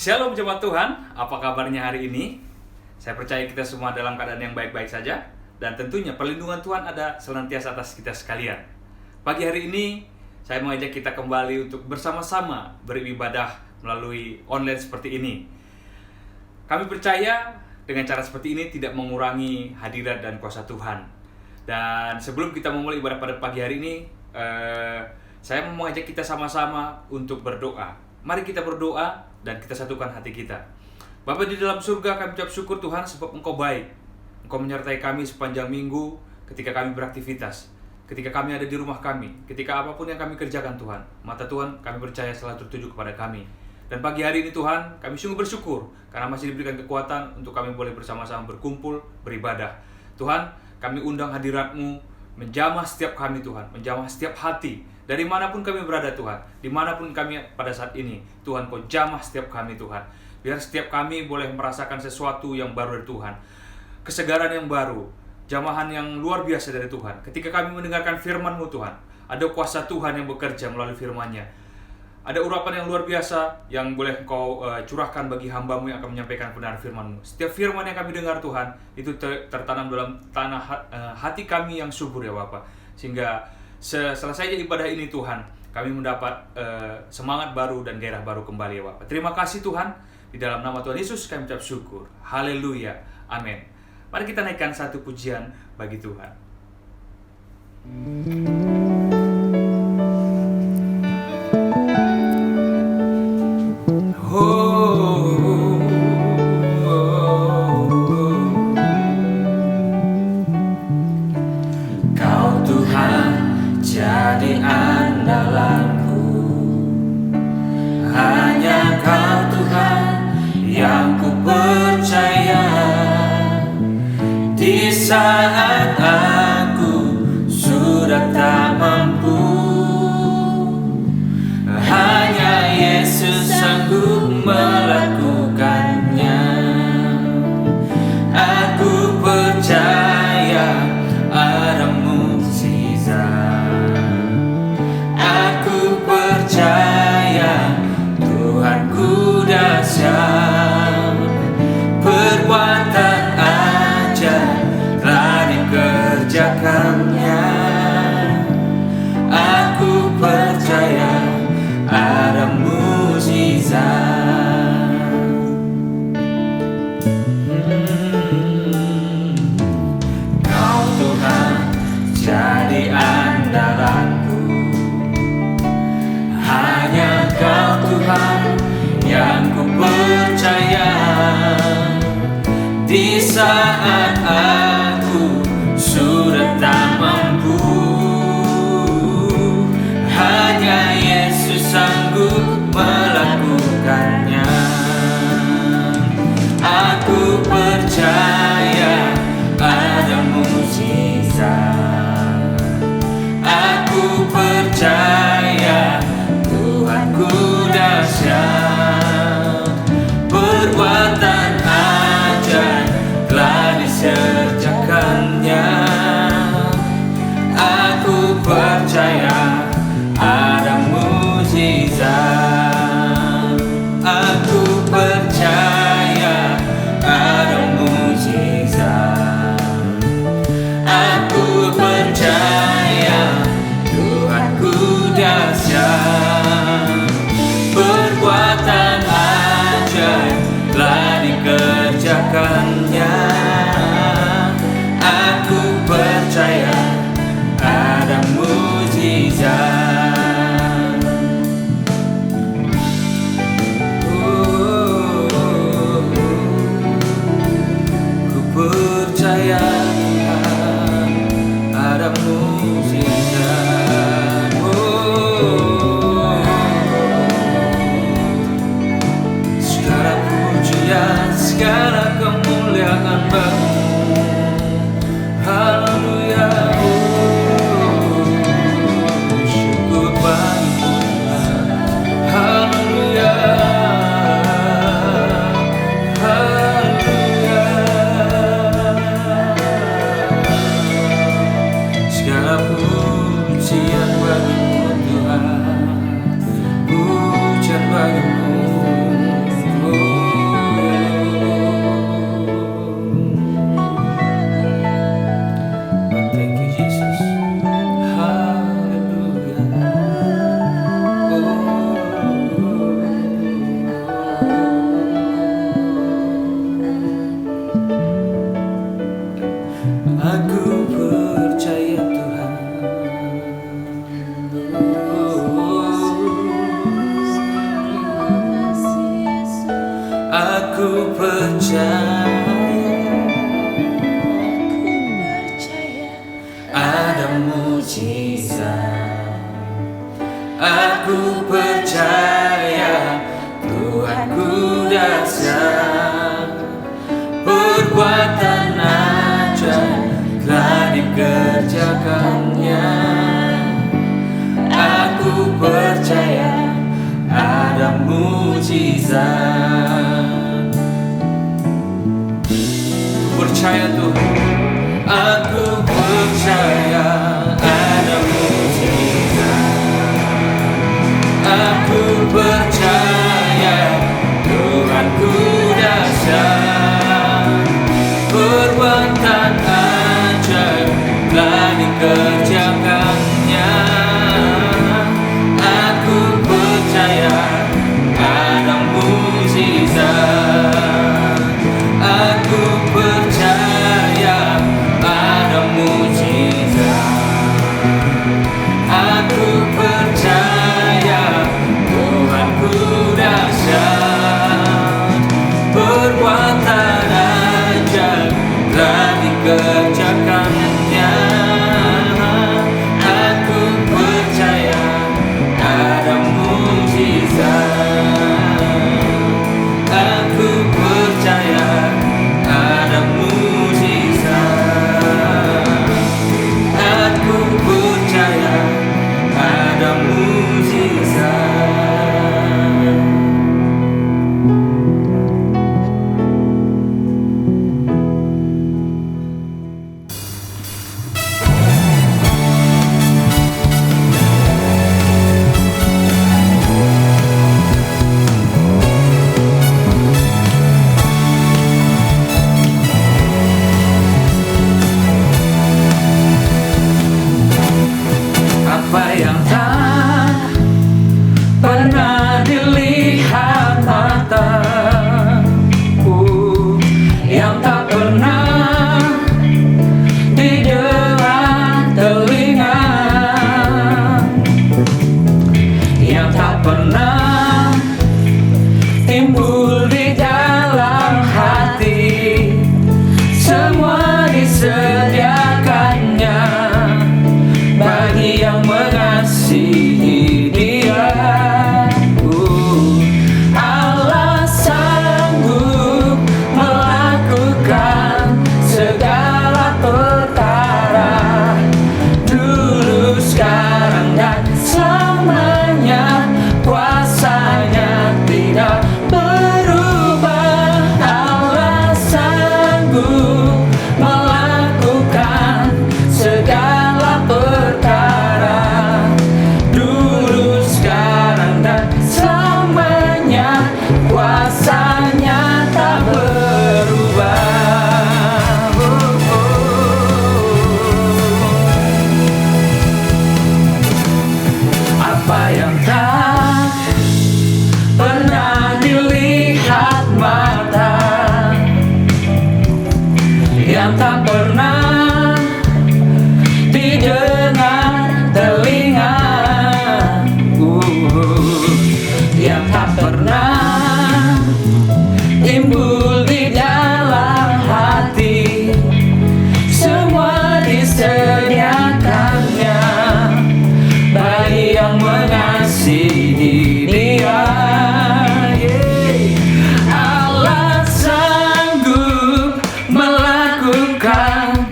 Shalom jemaat Tuhan, apa kabarnya hari ini? Saya percaya kita semua dalam keadaan yang baik-baik saja. Dan tentunya perlindungan Tuhan ada senantiasa atas kita sekalian. Pagi hari ini, saya mengajak kita kembali untuk bersama-sama beribadah melalui online seperti ini. Kami percaya dengan cara seperti ini tidak mengurangi hadirat dan kuasa Tuhan. Dan sebelum kita memulai ibadah pada pagi hari ini, saya mau mengajak kita sama-sama untuk berdoa. Mari kita berdoa dan kita satukan hati kita. Bapa di dalam surga, kami ucap syukur Tuhan sebab Engkau baik. Engkau menyertai kami sepanjang minggu ketika kami beraktivitas, ketika kami ada di rumah kami, ketika apapun yang kami kerjakan Tuhan. Mata Tuhan kami percaya selalu tertuju kepada kami. Dan pagi hari ini Tuhan, kami sungguh bersyukur karena masih diberikan kekuatan untuk kami boleh bersama-sama berkumpul, beribadah. Tuhan, kami undang hadirat-Mu menjamah setiap kami Tuhan, menjamah setiap hati. Dari manapun kami berada Tuhan, dimanapun kami pada saat ini, Tuhan Kau jamah setiap kami Tuhan. Biar setiap kami boleh merasakan sesuatu yang baru dari Tuhan, kesegaran yang baru, jamahan yang luar biasa dari Tuhan. Ketika kami mendengarkan firman-Mu Tuhan, ada kuasa Tuhan yang bekerja melalui firman-Nya. Ada urapan yang luar biasa yang boleh Kau curahkan bagi hamba-Mu yang akan menyampaikan kebenaran firman-Mu. Setiap firman yang kami dengar Tuhan, itu tertanam dalam tanah hati kami yang subur ya Bapa. Sehingga selesai ibadah ini Tuhan, kami mendapat semangat baru dan gairah baru kembali ya Bapak. Terima kasih Tuhan, di dalam nama Tuhan Yesus kami ucap syukur. Haleluya, amin. Mari kita naikkan satu pujian bagi Tuhan. Jadi andalanku, hanya Kau Tuhan yang ku percaya. Di saat aku sudah tak mampu, hanya Yesus sanggup melakukannya. Aku percaya ada mukjizat. Percaya Tuhanku dahsyat, perbuatan ajaib telah dikerjakannya. Aku percaya ada mukjizat. Kau Tuhan jadi andalanku, hanya Kau Tuhan yang ku percaya. Di saat aku sudah tak mampu, hanya Yesus sanggup melakukannya. Aku percaya ada mukjizat. Aku percaya Tuhanku dahsyat, perbuatan ajaib telah diserjakannya. Aku percaya ada mukjizat. Aku percaya ada mukjizat. Aku percaya Tuhanku dahsyat, perbuatan ajaib telah dikerjakannya. ada mujizat. Aku percaya Tuhanku dahsyat, perbuatan ajaib telah dikerjakannya. Aku percaya ada mujizat. Percaya Tuhan. Aku percaya ada mujizat. Aku percaya Tuhanku dahsyat, perbuatan ajaib telah dikerjakannya. Aku percaya ada mujizat. Aku percaya ada mujizat. Aku percaya Tuhanku dahsyat, perbuatan ajaib telah dikerjakannya. Aku percaya ada mujizat. Aku percaya ada mujizat. Aku percaya ada mujizat. Apa yang tak pernah dilihat mata, yang tak pernah didengar telinga, yang tak pernah timbul di dalam hati, semua disediakannya bagi yang mengasihi Dia. Allah sanggup melakukan segala perkara, dulu, sekarang, dan selamanya. Kuasanya tidak berubah. Allah sanggup melakukan segala perkara, dulu, sekarang, dan selamanya. Kuasanya tak berubah. Apa yang tak pernah dilihat mata, yang tak pernah didengar telinga, yang tak pernah timbul di dalam hati, semua disediakannya bagi yang mengasihi Dia. Allah sanggup melakukan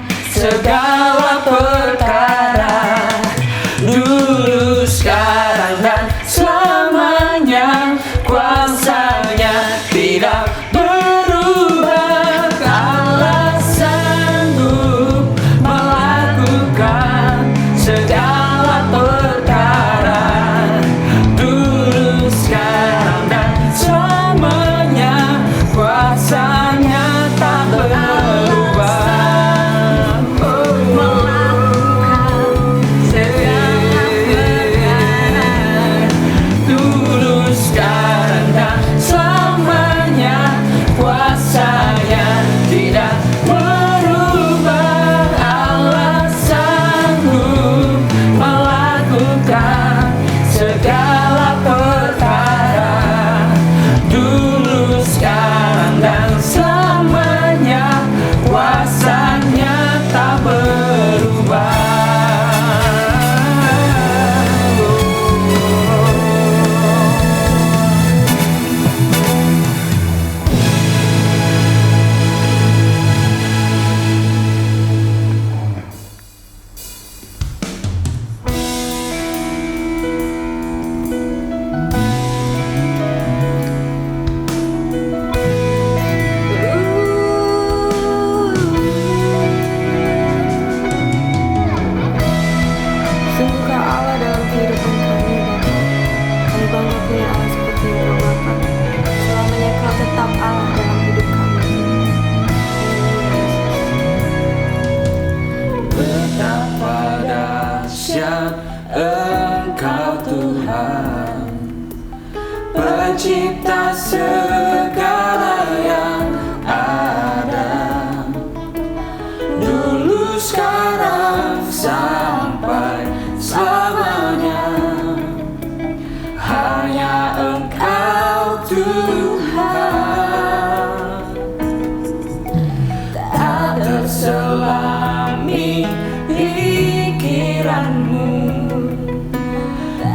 terselami pikiranmu,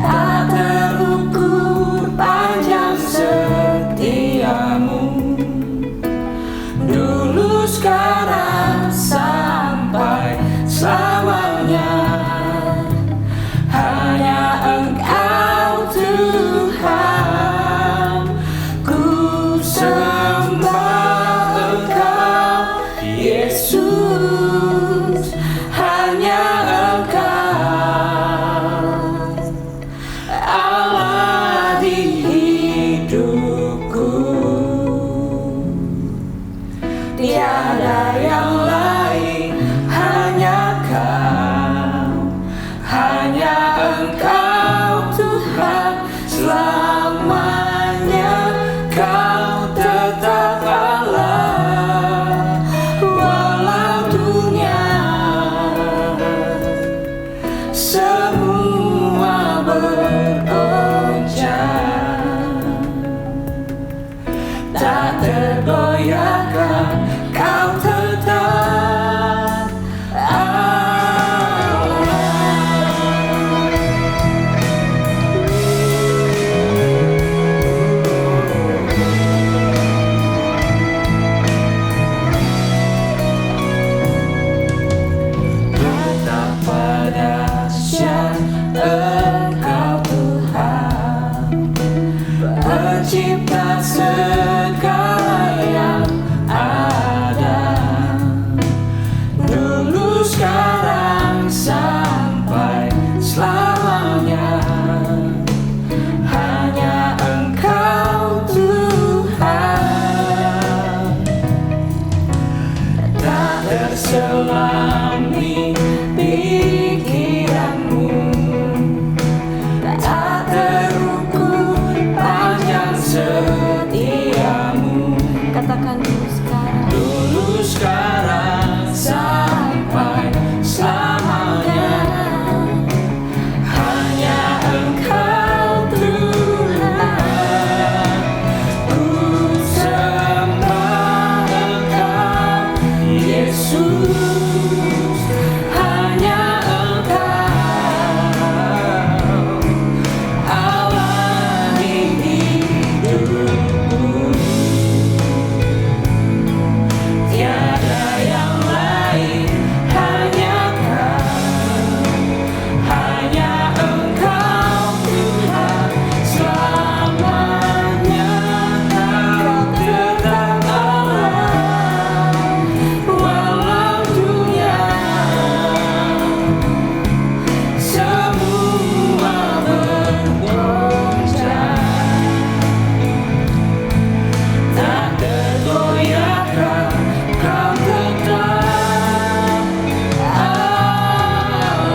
tak terukur panjang setiamu. Dulu, sekarang, sampai selamanya, hanya Engkau Tuhan. Ku sembah Engkau Yesus, hanya Engkau Allah di hidupku. Tiada yang lain, hanya Kau, hanya Engkau Tuhan. Selamanya Kau tetap Allah, walau dunia semua bergoncang, tak tergoyahkan Kau tetap Allah. Betapa dahsyat Engkau Tuhan, Pencipta segala yang ada. Dulu, sekarang, sampai selamanya, hanya Engkau Tuhan. Tak terselami pikiranmu, tak terukur panjang setiamu. Katakan dulu, sekarang, sampai selamanya, hanya Engkau Tuhan. Ku sembah Engkau Yesus, hanya Engkau Allah di hidupku. Tiada yang lain, hanya Kau, hanya Engkau Tuhan. Selamanya Kau tetap Allah, walau dunia semua bergoncang, tak tergoyahkan Kau tetap Allah.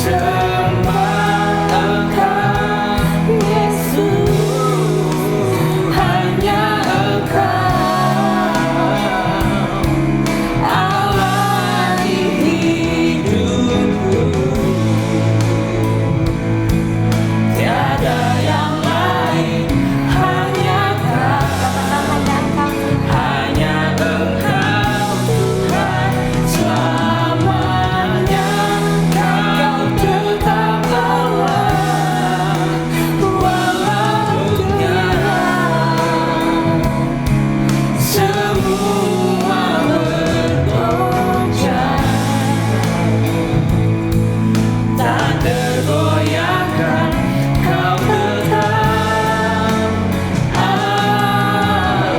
Sembah Engkau Yesus, hanya Engkau Allah di hidupku. Tiada yang lain, hanya Kau, hanya Engkau Tuhan. Selamanya Kau tetap Allah, walau dunia semua bergoncang, tak tergoyahkan Kau tetap Allah.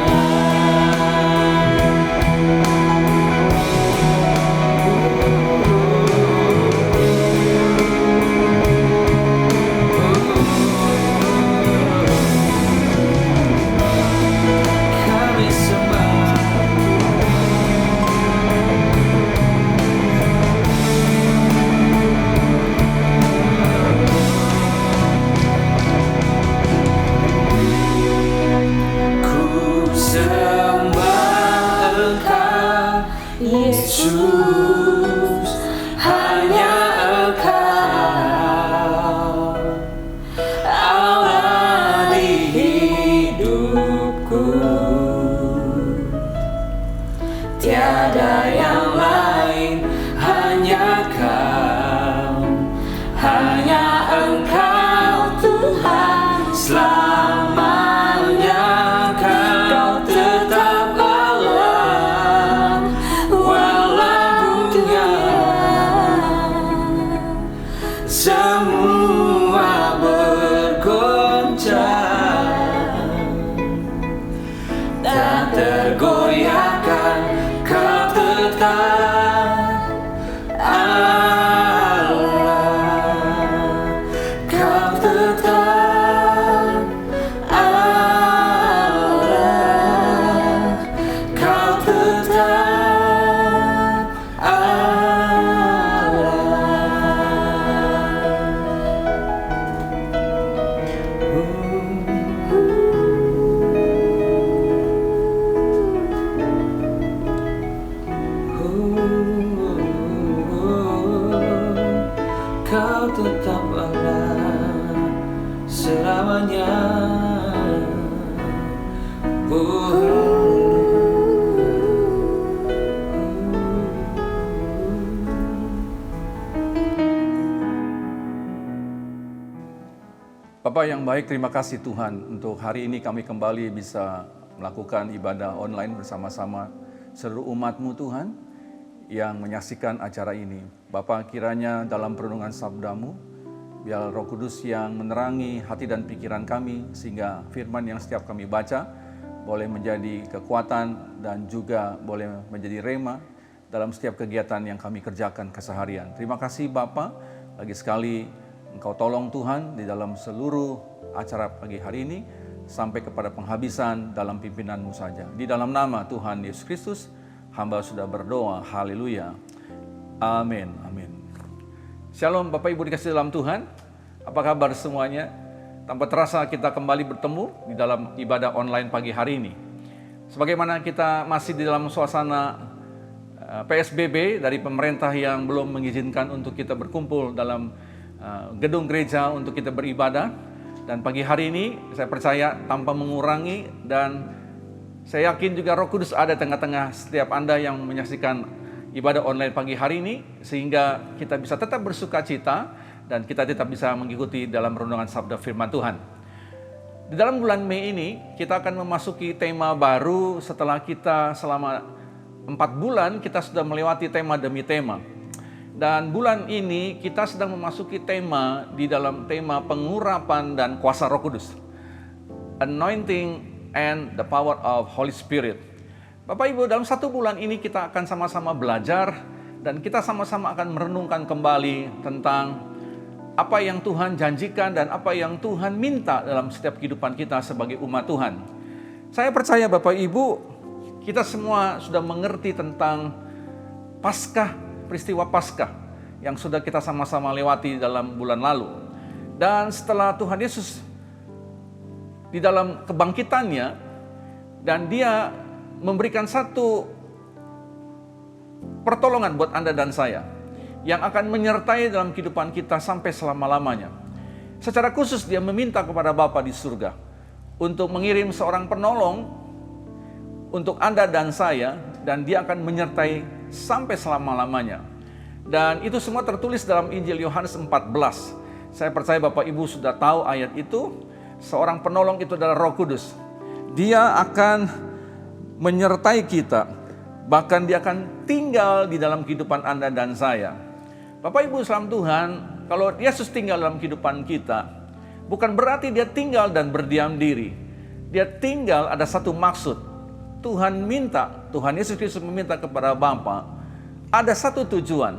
Kami sembah, ku sembah Engkau Yesus, hanya Engkau Allah di hidupku. tiada yang lain, hanya Kau, hanya Engkau Tuhan selamanya. Kau tetap Allah walau dunia semua bergoncang, tak tergoyahkan. Kau tetap Allah, Kau tetap Allah, Kau tetap Allah. Kau tetap Allah selamanya. Bapak yang baik, terima kasih Tuhan untuk hari ini kami kembali bisa melakukan ibadah online bersama-sama seluruh umat-Mu Tuhan yang menyaksikan acara ini. Bapak, kiranya dalam perenungan sabda-Mu, biar Roh Kudus yang menerangi hati dan pikiran kami, sehingga firman yang setiap kami baca boleh menjadi kekuatan dan juga boleh menjadi rema dalam setiap kegiatan yang kami kerjakan keseharian. Terima kasih Bapak, lagi sekali Engkau tolong Tuhan di dalam seluruh acara pagi hari ini sampai kepada penghabisan dalam pimpinan-Mu saja. Di dalam nama Tuhan Yesus Kristus, hamba sudah berdoa. Haleluya. Amin. Amin. Shalom Bapak Ibu dikasih dalam Tuhan. Apa kabar semuanya? Tanpa terasa kita kembali bertemu di dalam ibadah online pagi hari ini. Sebagaimana kita masih di dalam suasana PSBB dari pemerintah yang belum mengizinkan untuk kita berkumpul dalam gedung gereja untuk kita beribadah. Dan pagi hari ini saya percaya tanpa mengurangi, dan saya yakin juga Roh Kudus ada tengah-tengah setiap Anda yang menyaksikan ibadah online pagi hari ini, sehingga kita bisa tetap bersuka cita dan kita tetap bisa mengikuti dalam renungan sabda firman Tuhan. Di dalam bulan Mei ini kita akan memasuki tema baru setelah kita selama 4 bulan kita sudah melewati tema demi tema. Dan bulan ini kita sedang memasuki tema di dalam tema pengurapan dan kuasa Roh Kudus. Anointing and the power of Holy Spirit. Bapak Ibu, dalam 1 bulan ini kita akan sama-sama belajar dan kita sama-sama akan merenungkan kembali tentang apa yang Tuhan janjikan dan apa yang Tuhan minta dalam setiap kehidupan kita sebagai umat Tuhan. Saya percaya Bapak Ibu, kita semua sudah mengerti tentang Paskah, peristiwa Paskah yang sudah kita sama-sama lewati dalam bulan lalu. Dan setelah Tuhan Yesus di dalam kebangkitannya, dan Dia memberikan satu pertolongan buat Anda dan saya yang akan menyertai dalam kehidupan kita sampai selama-lamanya. Secara khusus Dia meminta kepada Bapa di surga untuk mengirim seorang penolong untuk Anda dan saya, dan Dia akan menyertai sampai selama-lamanya. Dan itu semua tertulis dalam Injil Yohanes 14. Saya percaya Bapak Ibu sudah tahu ayat itu. Seorang penolong itu adalah Roh Kudus. Dia akan menyertai kita, bahkan Dia akan tinggal di dalam kehidupan Anda dan saya. Bapak Ibu salam Tuhan, kalau Yesus tinggal dalam kehidupan kita, bukan berarti Dia tinggal dan berdiam diri. Dia tinggal ada satu maksud. Tuhan Yesus Kristus meminta kepada Bapa, ada satu tujuan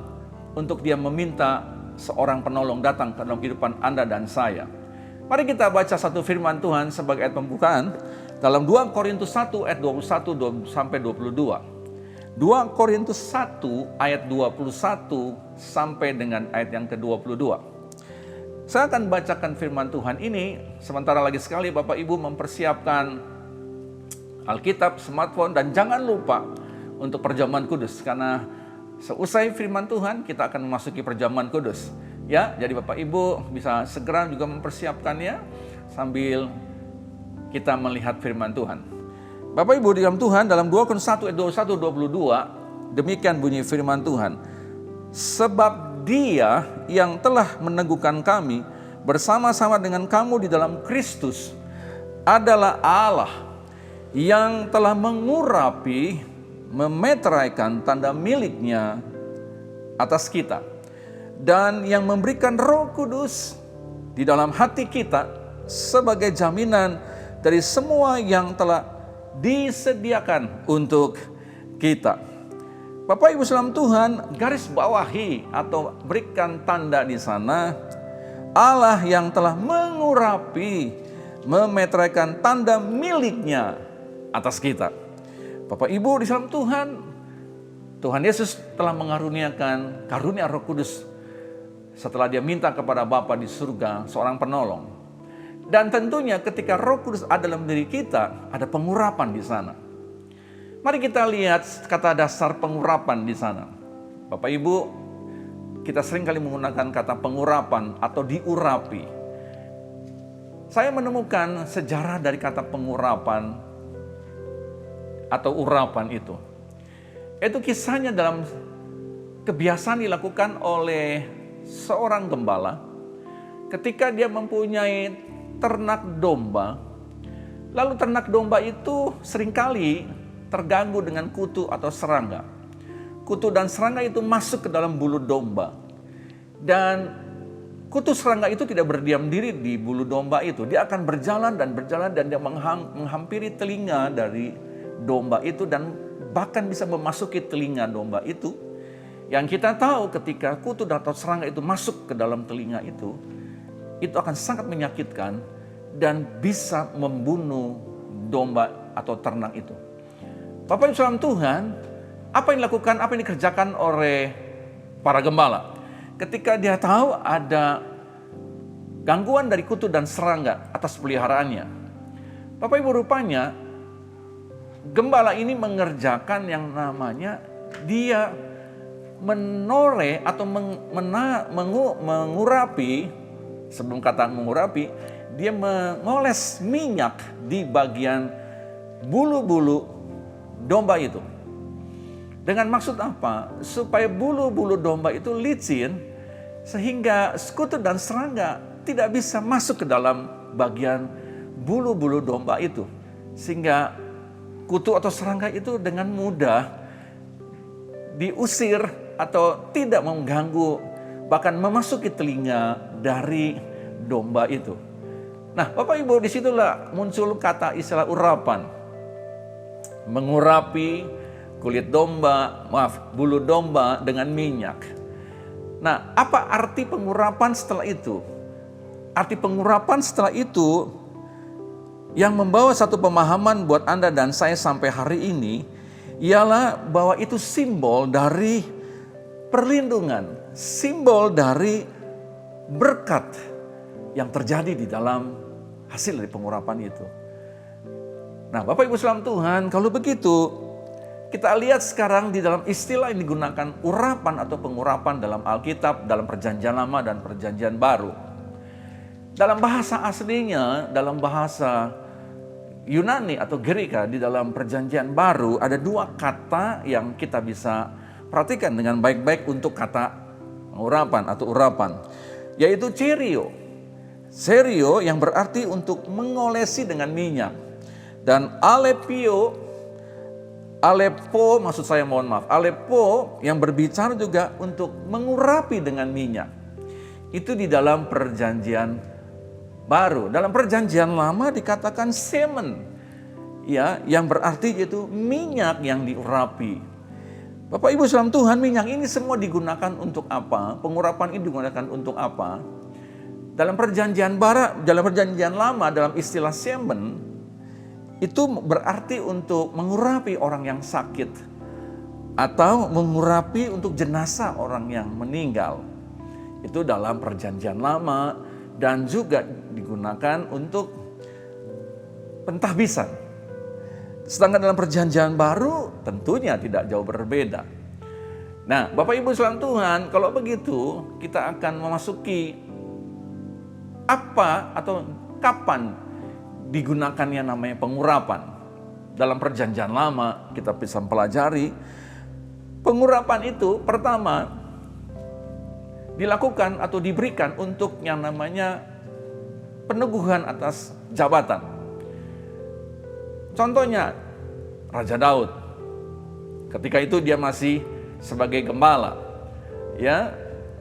untuk Dia meminta seorang penolong datang ke dalam kehidupan Anda dan saya. Mari kita baca satu firman Tuhan sebagai ayat pembukaan dalam 2 Korintus 1 ayat 21 sampai 22. 2 Korintus 1 ayat 21 sampai dengan ayat yang ke-22. Saya akan bacakan firman Tuhan ini, sementara lagi sekali Bapak Ibu mempersiapkan Alkitab, smartphone, dan jangan lupa untuk perjamuan kudus, karena seusai firman Tuhan kita akan memasuki perjamuan kudus. Ya, jadi Bapak Ibu bisa segera juga mempersiapkannya sambil kita melihat firman Tuhan. Bapak Ibu di dalam Tuhan, dalam 2 Korintus 1 ayat 21-22, demikian bunyi firman Tuhan. Sebab Dia yang telah meneguhkan kami bersama-sama dengan kamu di dalam Kristus adalah Allah yang telah mengurapi, memeteraikan tanda miliknya atas kita, dan yang memberikan Roh Kudus di dalam hati kita sebagai jaminan dari semua yang telah disediakan untuk kita. Bapak Ibu saudara Tuhan, garis bawahi atau berikan tanda di sana, Allah yang telah mengurapi, memeteraikan tanda miliknya atas kita. Bapak Ibu di dalam Tuhan, Tuhan Yesus telah mengaruniakan karunia Roh Kudus setelah Dia minta kepada Bapa di surga seorang penolong. Dan tentunya ketika Roh Kudus ada dalam diri kita, ada pengurapan di sana. Mari kita lihat kata dasar pengurapan di sana. Bapak Ibu, kita sering kali menggunakan kata pengurapan atau diurapi. Saya menemukan sejarah dari kata pengurapan atau urapan itu. Itu kisahnya dalam kebiasaan dilakukan oleh seorang gembala ketika dia mempunyai ternak domba, lalu ternak domba itu seringkali terganggu dengan kutu atau serangga. Kutu dan serangga itu masuk ke dalam bulu domba. Dan kutu serangga itu tidak berdiam diri di bulu domba itu. Dia akan berjalan dan dia menghampiri telinga dari domba itu dan bahkan bisa memasuki telinga domba itu. Yang kita tahu ketika kutu atau serangga itu masuk ke dalam telinga itu akan sangat menyakitkan dan bisa membunuh domba atau ternak itu. Bapak Ibu saudara Tuhan, apa yang dilakukan, apa yang dikerjakan oleh para gembala? Ketika dia tahu ada gangguan dari kutu dan serangga atas peliharaannya. Bapak Ibu, rupanya gembala ini mengerjakan yang namanya dia menore atau mengurapi. Sebelum kata mengurapi, dia mengoles minyak di bagian bulu-bulu domba itu. Dengan maksud apa? Supaya bulu-bulu domba itu licin sehingga kutu dan serangga tidak bisa masuk ke dalam bagian bulu-bulu domba itu. Sehingga kutu atau serangga itu dengan mudah diusir atau tidak mengganggu, bahkan memasuki telinga dari domba itu. Nah, Bapak Ibu, disitulah muncul kata istilah urapan. Mengurapi bulu domba dengan minyak. Nah, apa arti pengurapan setelah itu? Arti pengurapan setelah itu yang membawa satu pemahaman buat Anda dan saya sampai hari ini, ialah bahwa itu simbol dari perlindungan, simbol dari berkat yang terjadi di dalam hasil dari pengurapan itu. Nah, Bapak Ibu saudara Tuhan, kalau begitu kita lihat sekarang di dalam istilah yang digunakan urapan atau pengurapan dalam Alkitab, dalam Perjanjian Lama dan Perjanjian Baru. Dalam bahasa aslinya, dalam bahasa Yunani atau Gerika di dalam Perjanjian Baru ada dua kata yang kita bisa perhatikan dengan baik-baik untuk kata pengurapan atau urapan, yaitu cerio. Cerio yang berarti untuk mengolesi dengan minyak, dan alepo yang berbicara juga untuk mengurapi dengan minyak. Itu di dalam Perjanjian Baru. Dalam Perjanjian Lama dikatakan semen, ya, yang berarti itu minyak yang diurapi. Bapak Ibu saudara Tuhan, minyak ini semua digunakan untuk apa? Pengurapan ini digunakan untuk apa? Dalam Perjanjian Baru, dalam Perjanjian Lama, dalam istilah semen itu berarti untuk mengurapi orang yang sakit atau mengurapi untuk jenazah orang yang meninggal. Itu dalam Perjanjian Lama, dan juga digunakan untuk pentahbisan. Sedangkan dalam Perjanjian Baru tentunya tidak jauh berbeda. Nah, Bapak Ibu saudara Tuhan, kalau begitu kita akan memasuki apa atau kapan digunakannya namanya pengurapan. dalam perjanjian lama kita bisa pelajari, pengurapan itu pertama dilakukan atau diberikan untuk yang namanya peneguhan atas jabatan. Contohnya Raja Daud, ketika itu dia masih sebagai gembala, ya,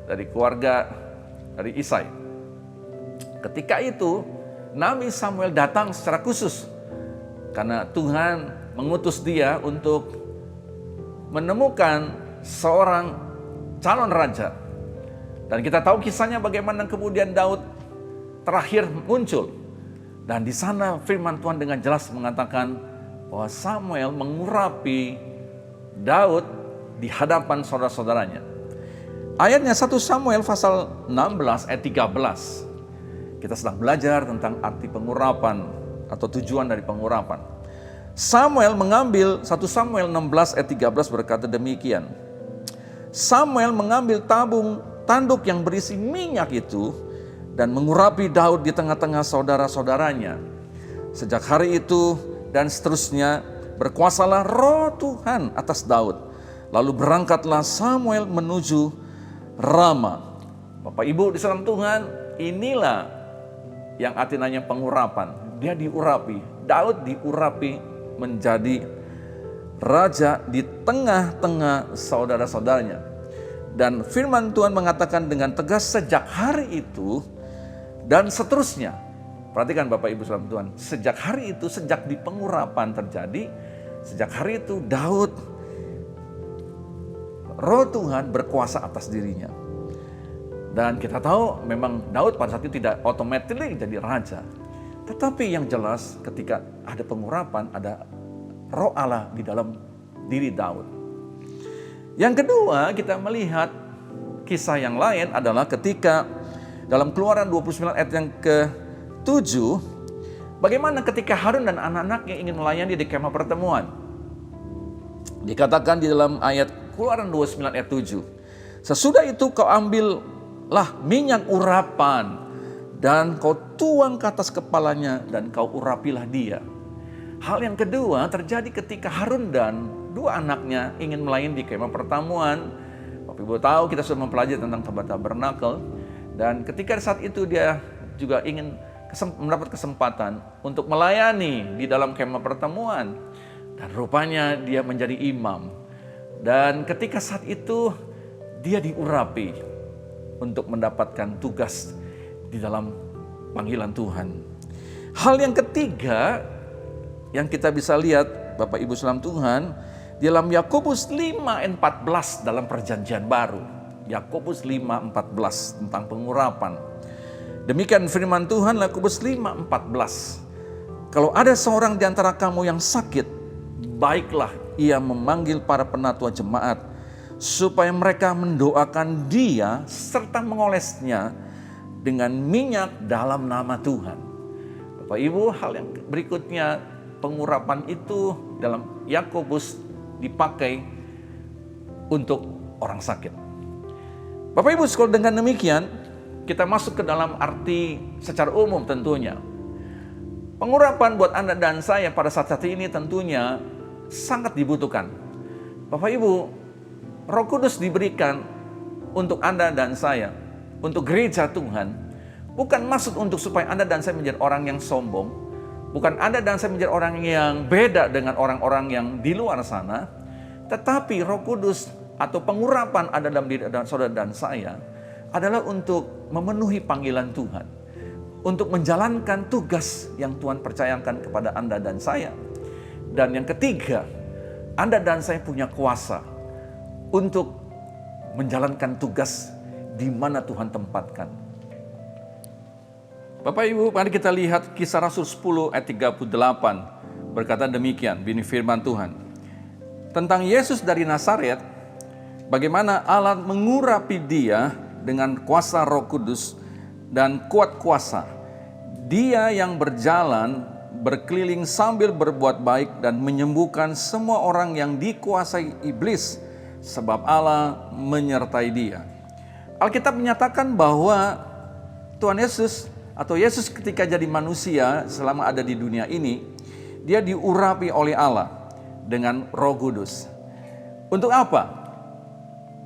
dari keluarga dari Isai. Ketika itu Nabi Samuel datang secara khusus karena Tuhan mengutus dia untuk menemukan seorang calon raja. Dan kita tahu kisahnya bagaimana kemudian Daud terakhir muncul. Dan di sana firman Tuhan dengan jelas mengatakan bahwa Samuel mengurapi Daud di hadapan saudara-saudaranya. Ayatnya 1 Samuel pasal 16 ayat 13. Kita sedang belajar tentang arti pengurapan atau tujuan dari pengurapan. Samuel mengambil 1 Samuel 16 ayat 13 berkata demikian. Samuel mengambil tanduk yang berisi minyak itu dan mengurapi Daud di tengah-tengah saudara-saudaranya. Sejak hari itu dan seterusnya berkuasalah Roh Tuhan atas Daud. Lalu berangkatlah Samuel menuju Rama. Bapak Ibu di dalam Tuhan, inilah yang artinya pengurapan. Dia diurapi, Daud diurapi menjadi raja di tengah-tengah saudara-saudaranya. Dan firman Tuhan mengatakan dengan tegas sejak hari itu dan seterusnya. Perhatikan Bapak Ibu saudara Tuhan, sejak hari itu, sejak di pengurapan terjadi, sejak hari itu Daud, Roh Tuhan berkuasa atas dirinya. Dan kita tahu memang Daud pada saat itu tidak otomatis jadi raja. Tetapi yang jelas ketika ada pengurapan, ada Roh Allah di dalam diri Daud. Yang kedua, kita melihat kisah yang lain adalah ketika dalam Keluaran 29 ayat yang ke-7, bagaimana ketika Harun dan anak-anaknya ingin melayani di kemah pertemuan. Dikatakan di dalam ayat Keluaran 29 ayat 7, sesudah itu kau ambillah minyak urapan dan kau tuang ke atas kepalanya dan kau urapilah dia. Hal yang kedua terjadi ketika Harun dan dua anaknya ingin melayani di kemah pertemuan. Bapak Ibu tahu kita sudah mempelajari tentang tabernakel, dan ketika saat itu dia juga ingin mendapat kesempatan untuk melayani di dalam kemah pertemuan, dan rupanya dia menjadi imam. Dan ketika saat itu dia diurapi untuk mendapatkan tugas di dalam panggilan Tuhan. Hal yang ketiga yang kita bisa lihat Bapak Ibu saudara Tuhan, di dalam Yakobus 5:14 dalam perjanjian baru. Yakobus 5:14 tentang pengurapan. Demikian firman Tuhan, Yakobus 5:14. Kalau ada seorang di antara kamu yang sakit, baiklah ia memanggil para penatua jemaat supaya mereka mendoakan dia serta mengolesnya dengan minyak dalam nama Tuhan. Bapak Ibu, hal yang berikutnya, pengurapan itu dalam Yakobus dipakai untuk orang sakit. Bapak Ibu, kalau dengan demikian kita masuk ke dalam arti secara umum tentunya. Pengurapan buat Anda dan saya pada saat ini tentunya sangat dibutuhkan. Bapak Ibu, Roh Kudus diberikan untuk Anda dan saya, untuk gereja Tuhan, bukan maksud untuk supaya Anda dan saya menjadi orang yang sombong, bukan Anda dan saya menjadi orang yang beda dengan orang-orang yang di luar sana, tetapi Roh Kudus atau pengurapan ada dalam diri saudara dan saya adalah untuk memenuhi panggilan Tuhan, untuk menjalankan tugas yang Tuhan percayakan kepada Anda dan saya. Dan yang ketiga, Anda dan saya punya kuasa untuk menjalankan tugas di mana Tuhan tempatkan. Bapak Ibu, mari kita lihat Kisah Rasul 10 ayat 38 berkata demikian, bini firman Tuhan. Tentang Yesus dari Nazaret, bagaimana Allah mengurapi dia dengan kuasa Roh Kudus dan kuat kuasa. Dia yang berjalan berkeliling sambil berbuat baik dan menyembuhkan semua orang yang dikuasai iblis, sebab Allah menyertai dia. Alkitab menyatakan bahwa Tuhan Yesus atau Yesus ketika jadi manusia selama ada di dunia ini, dia diurapi oleh Allah dengan Roh Kudus. Untuk apa?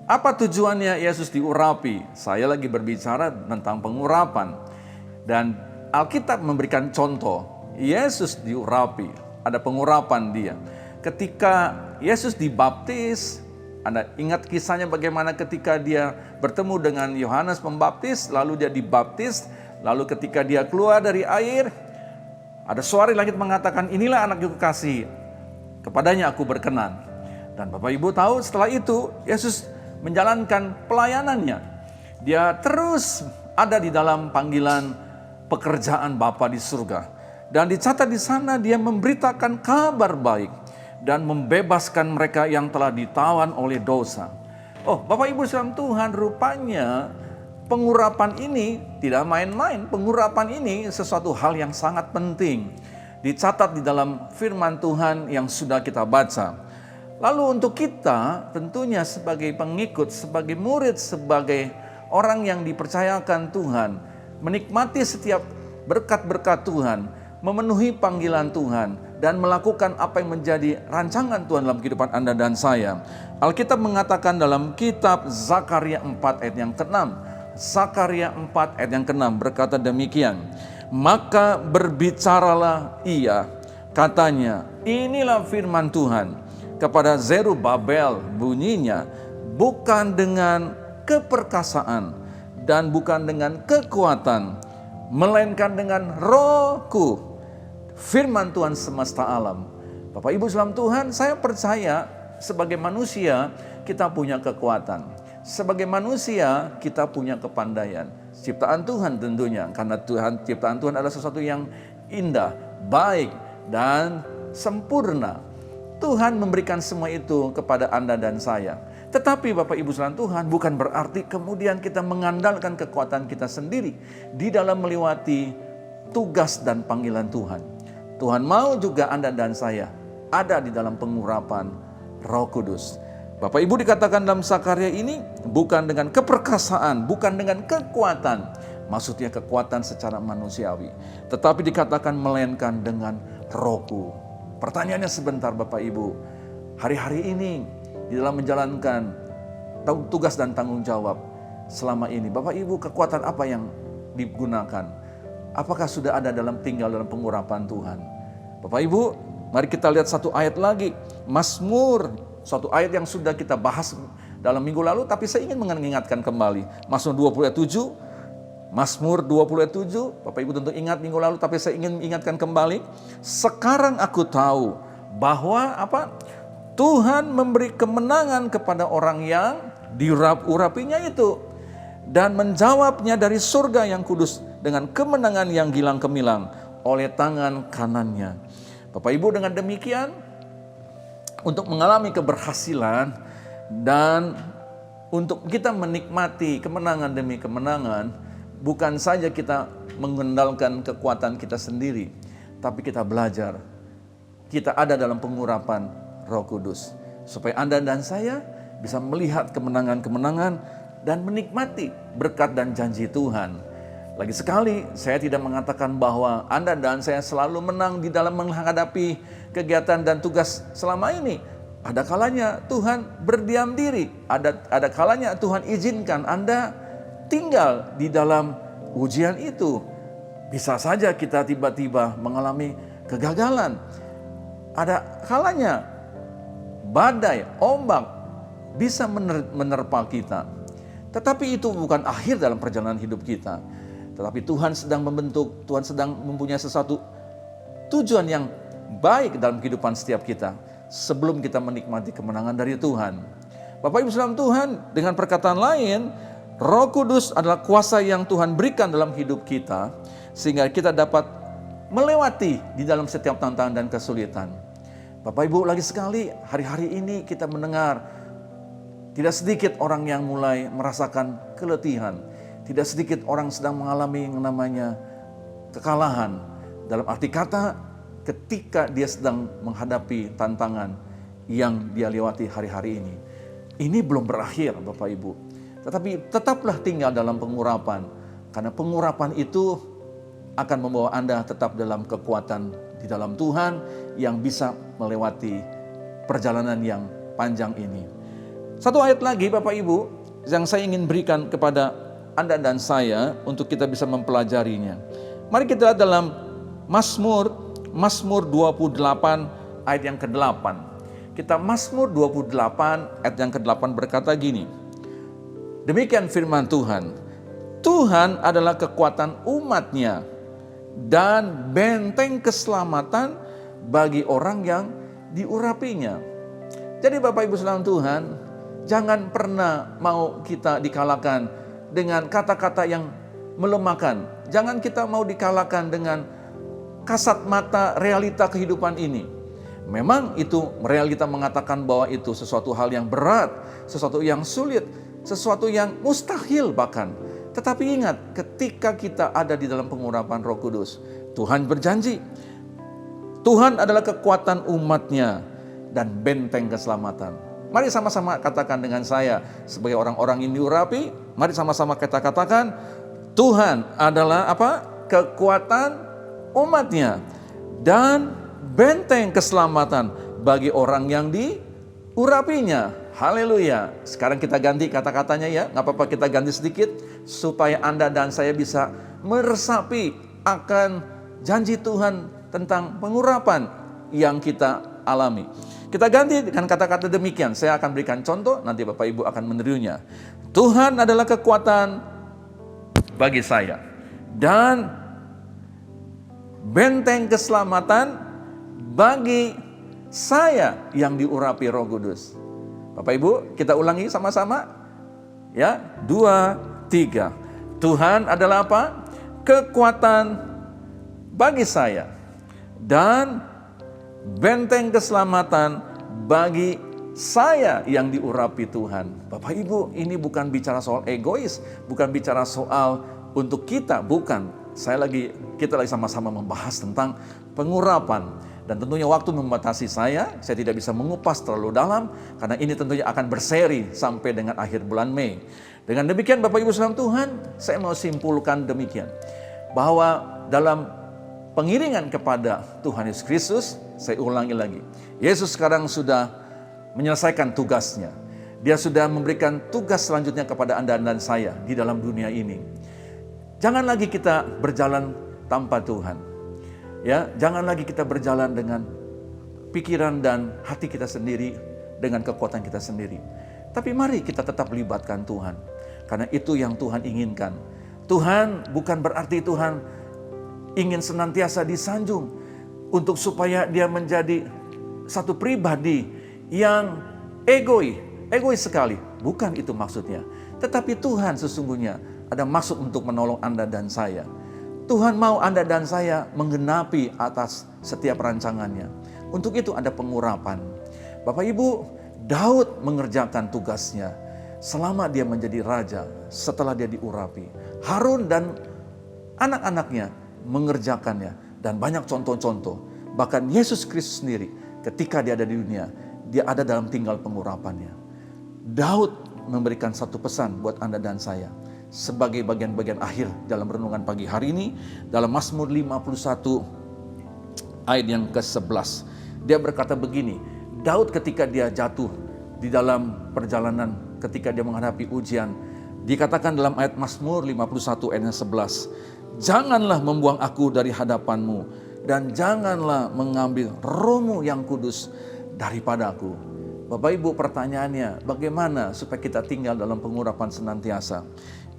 Apa tujuannya Yesus diurapi? Saya lagi berbicara tentang pengurapan. Dan Alkitab memberikan contoh, Yesus diurapi, ada pengurapan dia. Ketika Yesus dibaptis, Anda ingat kisahnya bagaimana ketika dia bertemu dengan Yohanes Pembaptis, lalu dia dibaptis, lalu ketika dia keluar dari air, ada suara di langit mengatakan, inilah anak yang kukasihi, kepadanya aku berkenan. Dan Bapak Ibu tahu setelah itu Yesus menjalankan pelayanannya. Dia terus ada di dalam panggilan pekerjaan Bapa di surga. Dan dicatat di sana dia memberitakan kabar baik dan membebaskan mereka yang telah ditawan oleh dosa. Oh, Bapak Ibu sekalian Tuhan, rupanya pengurapan ini tidak main-main. Pengurapan ini sesuatu hal yang sangat penting. Dicatat di dalam firman Tuhan yang sudah kita baca. Lalu untuk kita tentunya sebagai pengikut, sebagai murid, sebagai orang yang dipercayakan Tuhan, menikmati setiap berkat-berkat Tuhan, memenuhi panggilan Tuhan, dan melakukan apa yang menjadi rancangan Tuhan dalam kehidupan Anda dan saya. Alkitab mengatakan dalam kitab Zakaria 4 ayat yang ke-6, Zakaria 4 ayat yang ke-6 berkata demikian, maka berbicaralah ia, katanya, inilah firman Tuhan kepada Zerubabel, bunyinya, bukan dengan keperkasaan dan bukan dengan kekuatan, melainkan dengan Rohku, firman Tuhan semesta alam. Bapak Ibu sekalian Tuhan, saya percaya sebagai manusia kita punya kekuatan. Sebagai manusia kita punya kepandaian. Ciptaan Tuhan tentunya, karena ciptaan Tuhan adalah sesuatu yang indah, baik, dan sempurna. Tuhan memberikan semua itu kepada Anda dan saya. Tetapi Bapak Ibu sekalian Tuhan, bukan berarti kemudian kita mengandalkan kekuatan kita sendiri di dalam melewati tugas dan panggilan Tuhan. Tuhan mau juga Anda dan saya ada di dalam pengurapan Roh Kudus. Bapak Ibu dikatakan dalam Zakaria ini bukan dengan keperkasaan, bukan dengan kekuatan. Maksudnya kekuatan secara manusiawi. Tetapi dikatakan melainkan dengan Rohku. Pertanyaannya sebentar Bapak Ibu. Hari-hari ini di dalam menjalankan tugas dan tanggung jawab selama ini. Bapak Ibu, kekuatan apa yang digunakan? Apakah sudah ada tinggal dalam pengurapan Tuhan? Bapak Ibu, mari kita lihat satu ayat lagi. Mazmur, suatu ayat yang sudah kita bahas dalam minggu lalu, tapi saya ingin mengingatkan kembali. Mazmur 27, Mazmur 27, Bapak Ibu tentu ingat minggu lalu, tapi saya ingin mengingatkan kembali. Sekarang aku tahu bahwa Tuhan memberi kemenangan kepada orang yang diurapinya itu, dan menjawabnya dari surga yang kudus dengan kemenangan yang gilang gemilang oleh tangan kanannya. Bapak Ibu, dengan demikian, untuk mengalami keberhasilan dan untuk kita menikmati kemenangan demi kemenangan, bukan saja kita mengandalkan kekuatan kita sendiri, tapi kita belajar, kita ada dalam pengurapan Roh Kudus, supaya Anda dan saya bisa melihat kemenangan-kemenangan dan menikmati berkat dan janji Tuhan. Lagi sekali, saya tidak mengatakan bahwa Anda dan saya selalu menang di dalam menghadapi kegiatan dan tugas selama ini. Ada kalanya Tuhan berdiam diri, ada kalanya Tuhan izinkan Anda tinggal di dalam ujian itu. Bisa saja kita tiba-tiba mengalami kegagalan. Ada kalanya badai, ombak bisa menerpa kita. Tetapi itu bukan akhir dalam perjalanan hidup kita. Tetapi Tuhan sedang membentuk, Tuhan sedang mempunyai sesuatu tujuan yang baik dalam kehidupan setiap kita sebelum kita menikmati kemenangan dari Tuhan. Bapak Ibu sekalian Tuhan, dengan perkataan lain, Roh Kudus adalah kuasa yang Tuhan berikan dalam hidup kita sehingga kita dapat melewati di dalam setiap tantangan dan kesulitan. Bapak Ibu, lagi sekali hari-hari ini kita mendengar tidak sedikit orang yang mulai merasakan keletihan. Tidak sedikit orang sedang mengalami yang namanya kekalahan. Dalam arti kata, ketika dia sedang menghadapi tantangan yang dia lewati hari-hari ini. Ini belum berakhir Bapak Ibu. Tetapi tetaplah tinggal dalam pengurapan. Karena pengurapan itu akan membawa Anda tetap dalam kekuatan di dalam Tuhan yang bisa melewati perjalanan yang panjang ini. Satu ayat lagi Bapak Ibu yang saya ingin berikan kepada Anda dan saya untuk kita bisa mempelajarinya. Mari kita lihat dalam Mazmur 28 ayat yang ke-8. Kita Mazmur 28 ayat yang ke-8 berkata gini. Demikian firman Tuhan. Tuhan adalah kekuatan umat-Nya dan benteng keselamatan bagi orang yang diurapinya. Jadi Bapak Ibu saudara Tuhan, jangan pernah mau kita dikalahkan dengan kata-kata yang melemahkan. Jangan kita mau dikalahkan dengan kasat mata realita kehidupan ini. Memang itu realita mengatakan bahwa itu sesuatu hal yang berat, sesuatu yang sulit, sesuatu yang mustahil bahkan. Tetapi ingat, ketika kita ada di dalam pengurapan Roh Kudus, Tuhan berjanji, Tuhan adalah kekuatan umat-Nya dan benteng keselamatan. Mari sama-sama katakan dengan saya sebagai orang-orang yang diurapi. Mari sama-sama kita katakan, Tuhan adalah apa? Kekuatan umat-Nya dan benteng keselamatan bagi orang yang diurapinya. Haleluya. Sekarang kita ganti kata-katanya ya. Gak apa-apa kita ganti sedikit supaya Anda dan saya bisa meresapi akan janji Tuhan tentang pengurapan yang kita alami. Kita ganti dengan kata-kata demikian. Saya akan berikan contoh, nanti Bapak Ibu akan menirunya. Tuhan adalah kekuatan bagi saya dan benteng keselamatan bagi saya yang diurapi Roh Kudus. Bapak Ibu, kita ulangi sama-sama. Ya, 2, 3. Tuhan adalah apa? Kekuatan bagi saya dan benteng keselamatan bagi saya yang diurapi Tuhan. Bapak Ibu, ini bukan bicara soal egois, bukan bicara soal untuk kita, bukan. Kita lagi sama-sama membahas tentang pengurapan. Dan tentunya waktu membatasi saya tidak bisa mengupas terlalu dalam, karena ini tentunya akan berseri sampai dengan akhir bulan Mei. Dengan demikian Bapak Ibu saudara Tuhan, saya mau simpulkan demikian, bahwa dalam pengiringan kepada Tuhan Yesus Kristus, saya ulangi lagi, Yesus sekarang sudah menyelesaikan tugasnya. Dia sudah memberikan tugas selanjutnya kepada Anda dan saya di dalam dunia ini. Jangan lagi kita berjalan tanpa Tuhan. Ya, jangan lagi kita berjalan dengan pikiran dan hati kita sendiri, dengan kekuatan kita sendiri. Tapi mari kita tetap libatkan Tuhan, karena itu yang Tuhan inginkan. Tuhan bukan berarti Tuhan ingin senantiasa disanjung untuk supaya dia menjadi satu pribadi yang egois sekali. Bukan itu maksudnya. Tetapi Tuhan sesungguhnya ada maksud untuk menolong Anda dan saya. Tuhan mau Anda dan saya menggenapi atas setiap rancangannya. Untuk itu ada pengurapan. Bapak Ibu, Daud mengerjakan tugasnya selama dia menjadi raja setelah dia diurapi. Harun dan anak-anaknya mengerjakannya. Dan banyak contoh-contoh. Bahkan Yesus Kristus sendiri ketika dia ada di dunia, dia ada dalam tinggal pengurapannya. Daud memberikan satu pesan buat Anda dan saya. Sebagai bagian-bagian akhir dalam renungan pagi hari ini, dalam Mazmur 51 ayat yang ke-11, dia berkata begini, Daud ketika dia jatuh di dalam perjalanan, ketika dia menghadapi ujian, dikatakan dalam ayat Mazmur 51 ayat yang 11, janganlah membuang aku dari hadapanmu, dan janganlah mengambil Roh-Mu yang kudus daripada aku. Bapak Ibu, pertanyaannya, bagaimana supaya kita tinggal dalam pengurapan senantiasa?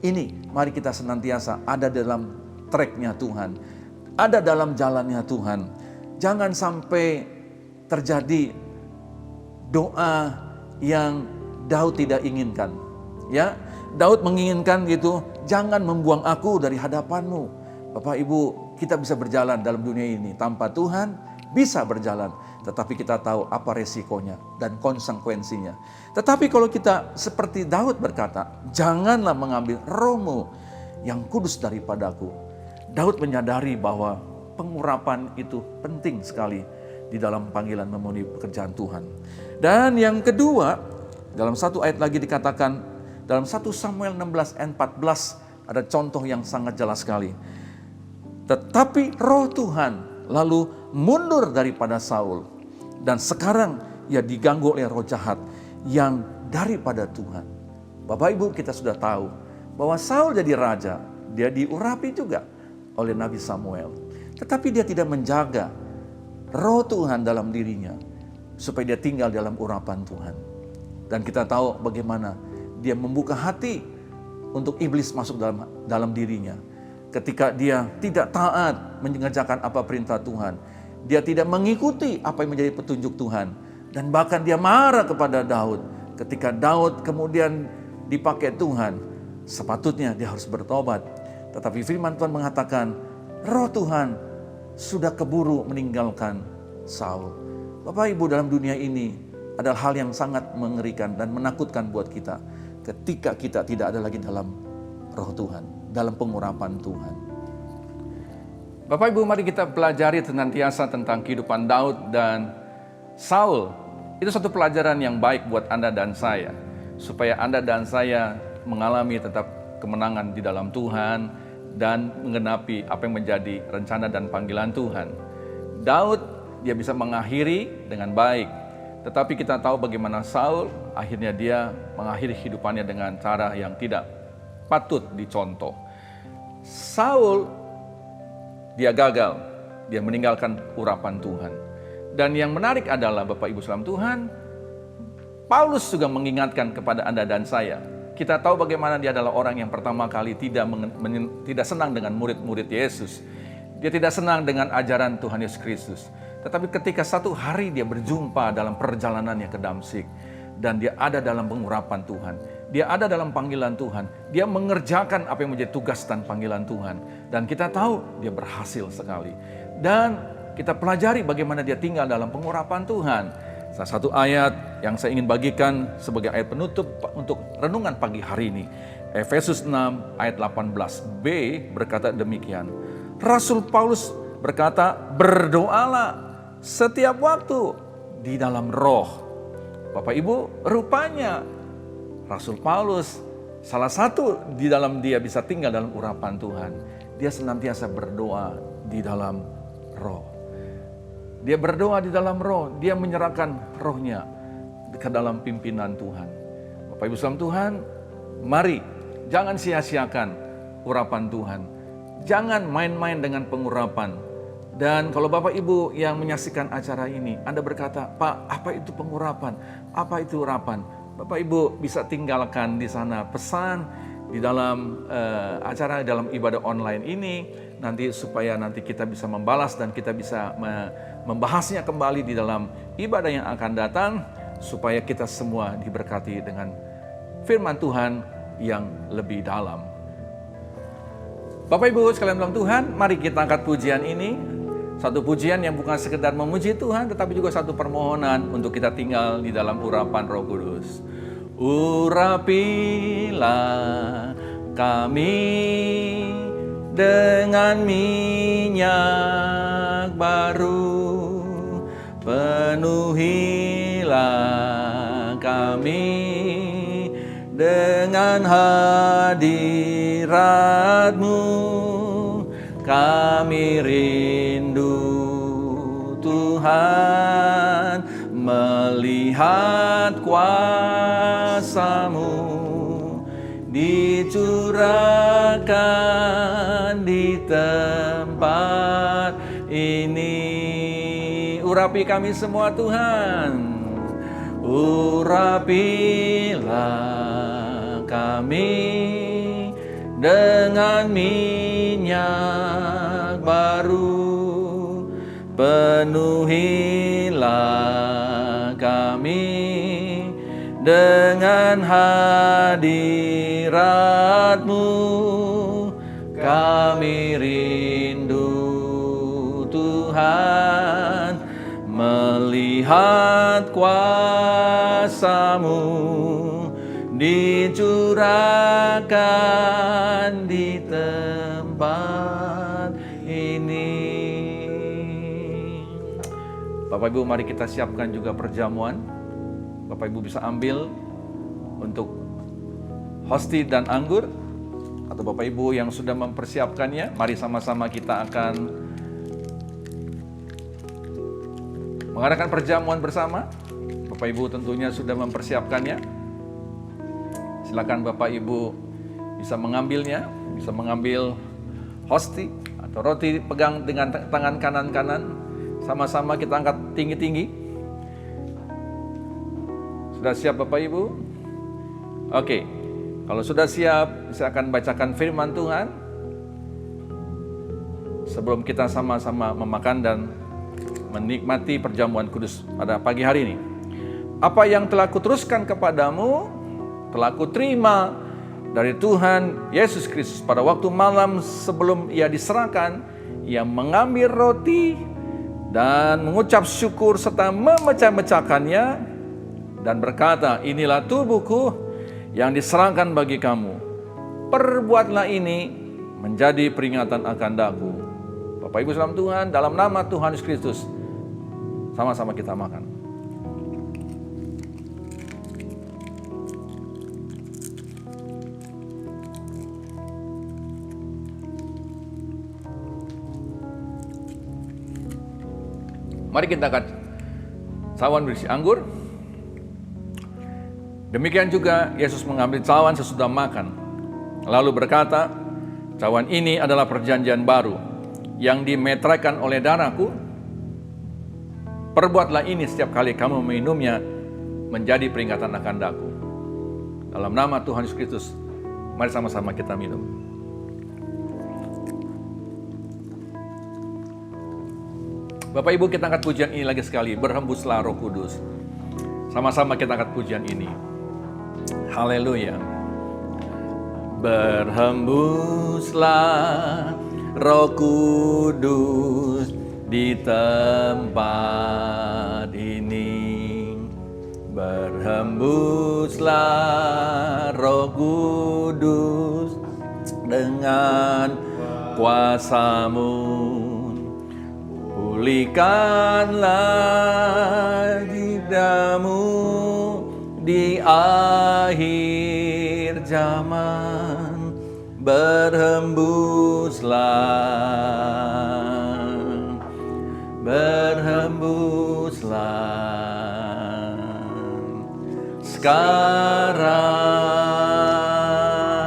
Ini, mari kita senantiasa ada dalam tracknya Tuhan, ada dalam jalannya Tuhan. Jangan sampai terjadi doa yang Daud tidak inginkan. Ya, Daud menginginkan gitu, jangan membuang aku dari hadapanmu. Bapak Ibu, kita bisa berjalan dalam dunia ini tanpa Tuhan, bisa berjalan. Tetapi kita tahu apa resikonya dan konsekuensinya. Tetapi kalau kita seperti Daud berkata, janganlah mengambil Roh-Mu yang kudus daripadaku. Daud menyadari bahwa pengurapan itu penting sekali di dalam panggilan memenuhi pekerjaan Tuhan. Dan yang kedua, dalam satu ayat lagi dikatakan, dalam 1 Samuel 16 ayat 14, ada contoh yang sangat jelas sekali. Tetapi Roh Tuhan lalu mundur daripada Saul. Dan sekarang ia diganggu oleh roh jahat yang daripada Tuhan. Bapak Ibu, kita sudah tahu bahwa Saul jadi raja, dia diurapi juga oleh Nabi Samuel. Tetapi dia tidak menjaga roh Tuhan dalam dirinya supaya dia tinggal dalam urapan Tuhan. Dan kita tahu bagaimana dia membuka hati untuk iblis masuk dalam dirinya. Ketika dia tidak taat mengerjakan apa perintah Tuhan, dia tidak mengikuti apa yang menjadi petunjuk Tuhan, dan bahkan dia marah kepada Daud. Ketika Daud kemudian dipakai Tuhan, sepatutnya dia harus bertobat. Tetapi firman Tuhan mengatakan, roh Tuhan sudah keburu meninggalkan Saul. Bapak Ibu, dalam dunia ini adalah hal yang sangat mengerikan dan menakutkan buat kita ketika kita tidak ada lagi dalam roh Tuhan, dalam pengurapan Tuhan. Bapak Ibu, mari kita pelajari senantiasa tentang kehidupan Daud dan Saul. Itu satu pelajaran yang baik buat Anda dan saya, supaya Anda dan saya mengalami tetap kemenangan di dalam Tuhan dan menggenapi apa yang menjadi rencana dan panggilan Tuhan. Daud, dia bisa mengakhiri dengan baik, tetapi kita tahu bagaimana Saul akhirnya dia mengakhiri hidupannya dengan cara yang tidak patut dicontoh. Saul, dia gagal, dia meninggalkan urapan Tuhan. Dan yang menarik adalah Bapak Ibu saudara Tuhan, Paulus juga mengingatkan kepada Anda dan saya. Kita tahu bagaimana dia adalah orang yang pertama kali tidak senang dengan murid-murid Yesus. Dia tidak senang dengan ajaran Tuhan Yesus Kristus. Tetapi ketika satu hari dia berjumpa dalam perjalanannya ke Damsyik, dan dia ada dalam pengurapan Tuhan, dia ada dalam panggilan Tuhan, dia mengerjakan apa yang menjadi tugas dan panggilan Tuhan. Dan kita tahu dia berhasil sekali. Dan kita pelajari bagaimana dia tinggal dalam pengurapan Tuhan. Salah satu ayat yang saya ingin bagikan sebagai ayat penutup untuk renungan pagi hari ini. Efesus 6 ayat 18b berkata demikian. Rasul Paulus berkata, berdoalah setiap waktu di dalam roh. Bapak Ibu, rupanya Rasul Paulus salah satu di dalam dia bisa tinggal dalam urapan Tuhan. Dia senantiasa berdoa di dalam roh. Dia berdoa di dalam roh, dia menyerahkan rohnya ke dalam pimpinan Tuhan. Bapak Ibu saudara Tuhan, mari jangan sia-siakan urapan Tuhan. Jangan main-main dengan pengurapan. Dan kalau Bapak Ibu yang menyaksikan acara ini, Anda berkata, Pak, apa itu pengurapan? Apa itu urapan? Bapak Ibu bisa tinggalkan di sana pesan di dalam acara dalam ibadah online ini, nanti supaya nanti kita bisa membalas dan kita bisa membahasnya kembali di dalam ibadah yang akan datang, supaya kita semua diberkati dengan firman Tuhan yang lebih dalam. Bapak Ibu sekalian dalam Tuhan, mari kita angkat pujian ini. Satu pujian yang bukan sekedar memuji Tuhan, tetapi juga satu permohonan untuk kita tinggal di dalam urapan Roh Kudus. Urapilah kami dengan minyak baru, penuhilah kami dengan hadirat-Mu. Kami rindu Tuhan melihat kuasa-Mu dicurahkan di tempat ini. Urapi kami semua Tuhan, urapilah kami dengan minyak baru, penuhilah kami dengan hadirat-Mu. Kami rindu Tuhan melihat kuasa-Mu dicurahkan di tempat ini. Bapak Ibu, mari kita siapkan juga perjamuan. Bapak Ibu bisa ambil untuk hosti dan anggur, atau Bapak Ibu yang sudah mempersiapkannya, mari sama-sama kita akan mengadakan perjamuan bersama. Bapak Ibu tentunya sudah mempersiapkannya. Silakan Bapak Ibu bisa mengambilnya, bisa mengambil hosti atau roti, pegang dengan tangan kanan-kanan. Sama-sama kita angkat tinggi-tinggi. Sudah siap Bapak Ibu? Oke, kalau sudah siap, saya akan bacakan firman Tuhan sebelum kita sama-sama memakan dan menikmati perjamuan kudus pada pagi hari ini. Apa yang telah kuteruskan kepadamu, telah kuterima dari Tuhan Yesus Kristus. Pada waktu malam sebelum ia diserahkan, ia mengambil roti dan mengucap syukur serta memecah-mecahkannya dan berkata, inilah tubuhku yang diserahkan bagi kamu. Perbuatlah ini menjadi peringatan akan daku. Bapak Ibu saudara Tuhan, dalam nama Tuhan Yesus Kristus, sama-sama kita makan. Mari kita angkat cawan berisi anggur. Demikian juga Yesus mengambil cawan sesudah makan, lalu berkata, cawan ini adalah perjanjian baru yang dimeteraikan oleh darahku. Perbuatlah ini setiap kali kamu meminumnya menjadi peringatan akan daku. Dalam nama Tuhan Yesus Kristus, mari sama-sama kita minum. Bapak Ibu, kita angkat pujian ini lagi sekali. Berhembuslah Roh Kudus. Sama-sama kita angkat pujian ini. Haleluya. Berhembuslah Roh Kudus di tempat ini. Berhembuslah Roh Kudus dengan kuasa-Mu. Pulihkanlah jidamu di akhir zaman. Berhembuslah, berhembuslah. Sekarang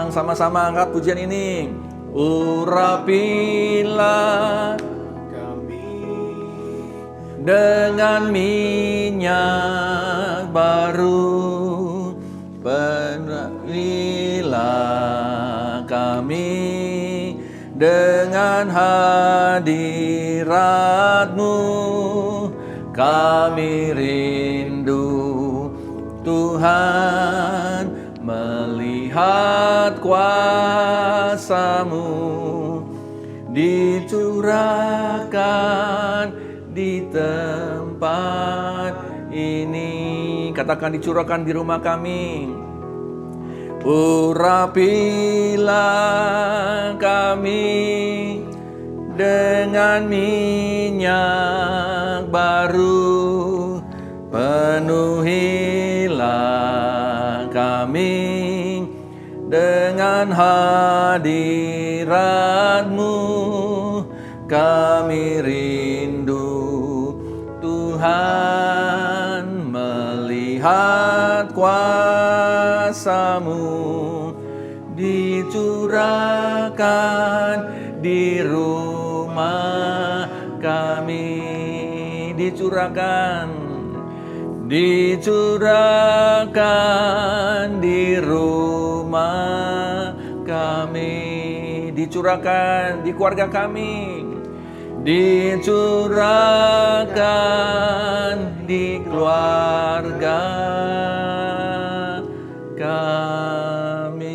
sama-sama angkat pujian ini. Urapilah dengan minyak baru, penuhilah kami dengan hadirat-Mu. Kami rindu Tuhan melihat kuasa-Mu dicurahkan di tempat ini. Katakan, dicurahkan di rumah kami. Urapilah kami dengan minyak baru, penuhilah kami dengan hadirat-Mu. Kami rindu Tuhan melihat kuasa-Mu dicurahkan di rumah kami. Dicurahkan di rumah kami. Dicurahkan di keluarga kami. Dicurahkan di keluarga kami.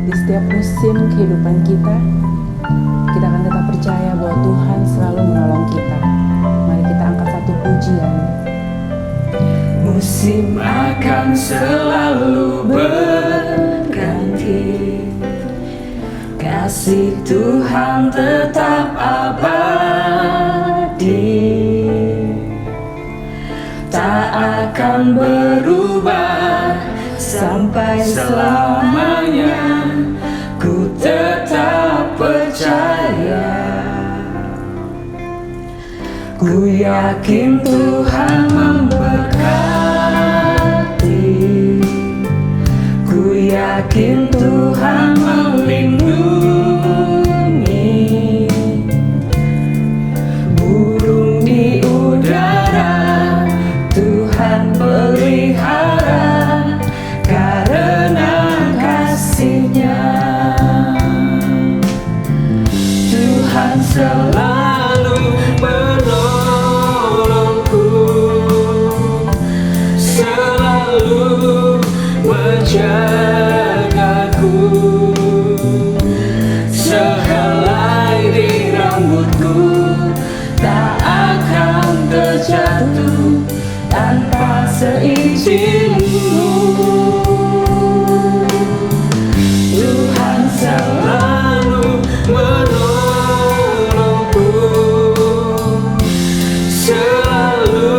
Di setiap musim kehidupan kita akan tetap percaya bahwa Tuhan selalu menolong kita. Mari kita angkat satu pujian. Musim akan selalu berganti, kasih Tuhan tetap abadi, tak akan berubah sampai selamanya. Ku tetap percaya, ku yakin Tuhan memberkati, ku yakin Tuhan melindungi. Burung di udara Tuhan pelihara karena kasih-Nya. Tuhan selalu menolongku, selalu menjagaku. Sehelai di rambutku tak akan terjatuh tanpa seizin-Mu. Tuhan selalu menolongku, selalu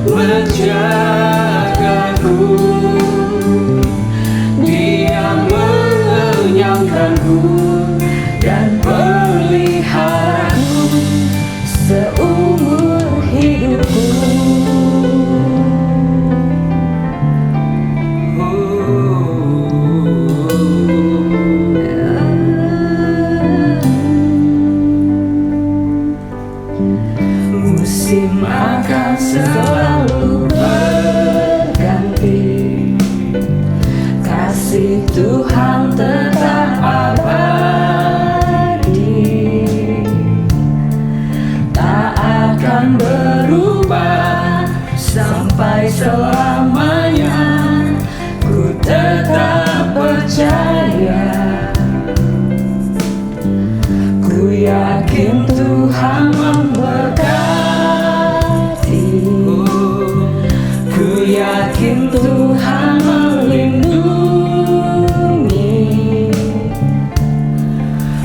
menjagaku. Dia mengenyangkanku dan peliharaku seumur hidupku. Musim akan selalu berganti, kasih Tuhan tetap abadi, tak akan berubah sampai selamanya. Ku tetap percaya, ku yakin Tuhan memberkati, ku yakin Tuhan melindungi.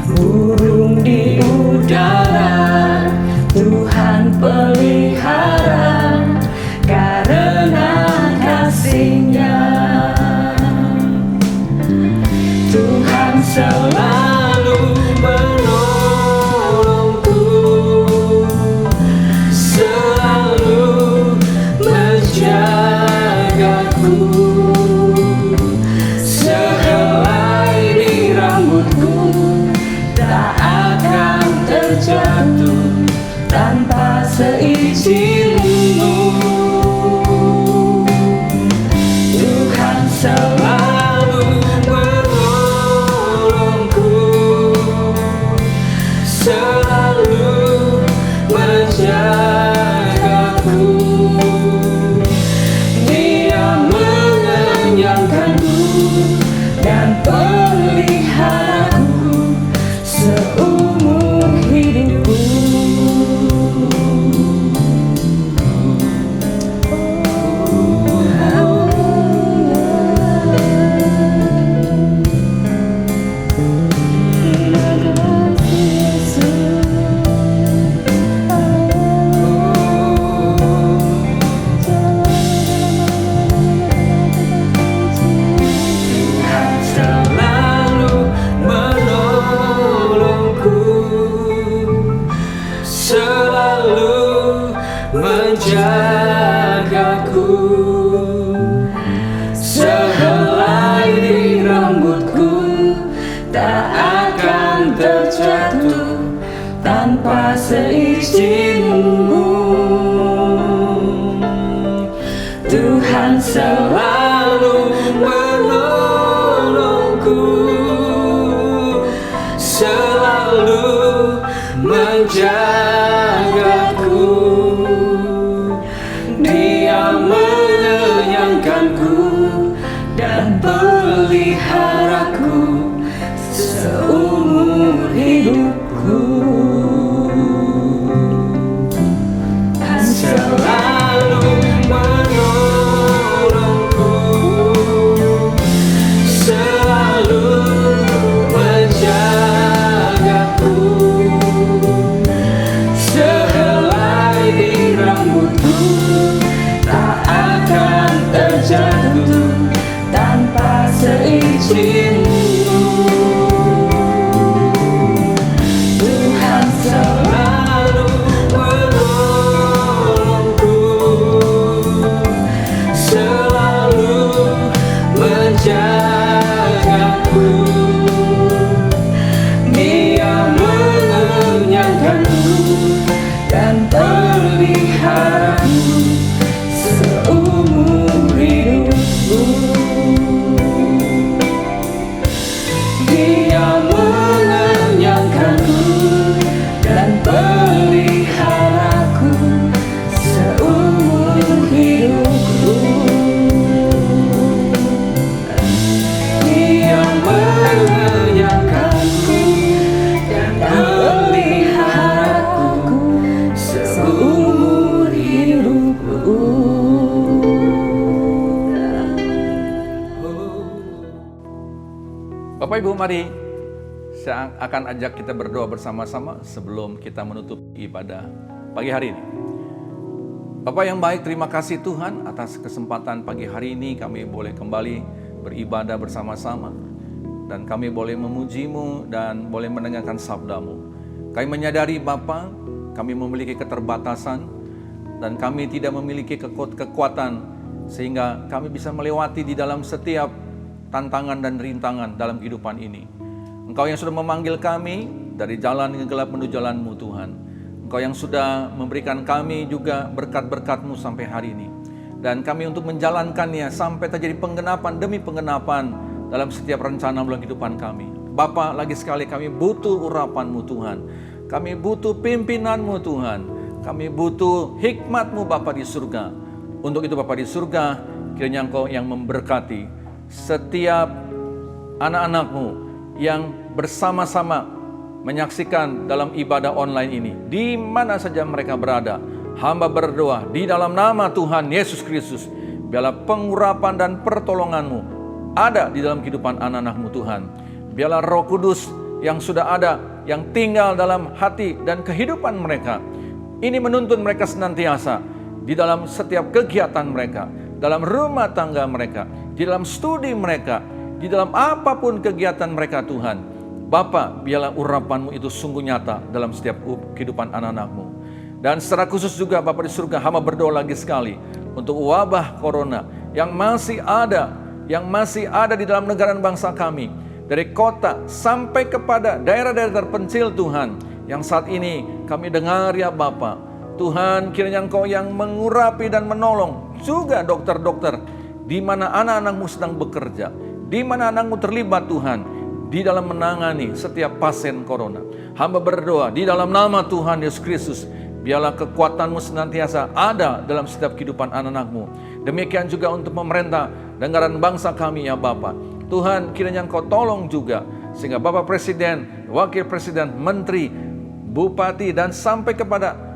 Burung di udara Tuhan pelihara karena kasih-Nya. Tuhan selalu menolongku, selalu menjagaku. Sehelai di rambutku tak akan terjatuh tanpa seizin-Mu. Tuhan selalu menolongku, selalu menjagaku. Dia mengenyangkanku dan peliharaku seumur hidupku. Selalu menjagaku, sehelai di rambutku tak akan terjatuh tanpa seizin-Mu. Tuhan selalu menolongku, selalu menjagaku. Dia mengenyangkanku dan peliharaku seumur hidupku. Selalu menolongku, Bapak Ibu, mari saya akan ajak kita berdoa bersama-sama sebelum kita menutup ibadah pagi hari ini. Bapak yang baik, terima kasih Tuhan atas kesempatan pagi hari ini kami boleh kembali beribadah bersama-sama. Dan kami boleh memuji-Mu dan boleh mendengarkan sabda-Mu. Kami menyadari Bapa, kami memiliki keterbatasan dan kami tidak memiliki kekuatan sehingga kami bisa melewati di dalam setiap tantangan dan rintangan dalam kehidupan ini. Engkau yang sudah memanggil kami dari jalan yang gelap menuju jalan-Mu Tuhan. Engkau yang sudah memberikan kami juga berkat-berkat-Mu sampai hari ini. Dan kami untuk menjalankannya sampai terjadi penggenapan demi penggenapan dalam setiap rencana dalam kehidupan kami. Bapa, lagi sekali kami butuh urapan-Mu Tuhan. Kami butuh pimpinan-Mu Tuhan. Kami butuh hikmat-Mu Bapa di surga. Untuk itu Bapa di surga, kiranya Engkau yang memberkati setiap anak-anak-Mu yang bersama-sama menyaksikan dalam ibadah online ini. Di mana saja mereka berada, hamba berdoa di dalam nama Tuhan Yesus Kristus. Biarlah pengurapan dan pertolongan-Mu ada di dalam kehidupan anak-anak-Mu Tuhan. Biarlah Roh Kudus yang sudah ada, yang tinggal dalam hati dan kehidupan mereka, ini menuntun mereka senantiasa di dalam setiap kegiatan mereka, dalam rumah tangga mereka, di dalam studi mereka, di dalam apapun kegiatan mereka Tuhan. Bapa, biarlah urapan-Mu itu sungguh nyata dalam setiap kehidupan anak-anak-Mu. Dan secara khusus juga Bapa di surga, hamba berdoa lagi sekali untuk wabah corona yang masih ada di dalam negara dan bangsa kami. Dari kota sampai kepada daerah-daerah terpencil Tuhan, yang saat ini kami dengar ya Bapa. Tuhan, kiranya Engkau yang mengurapi dan menolong juga dokter-dokter, di mana anak-anak-Mu sedang bekerja, di mana anak-Mu terlibat Tuhan, di dalam menangani setiap pasien corona. Hamba berdoa di dalam nama Tuhan Yesus Kristus, biarlah kekuatan-Mu senantiasa ada dalam setiap kehidupan anak-anak-Mu. Demikian juga untuk pemerintah, negara dan bangsa kami ya Bapa. Tuhan, kiranya Engkau tolong juga, sehingga Bapak Presiden, Wakil Presiden, Menteri, Bupati, dan sampai kepada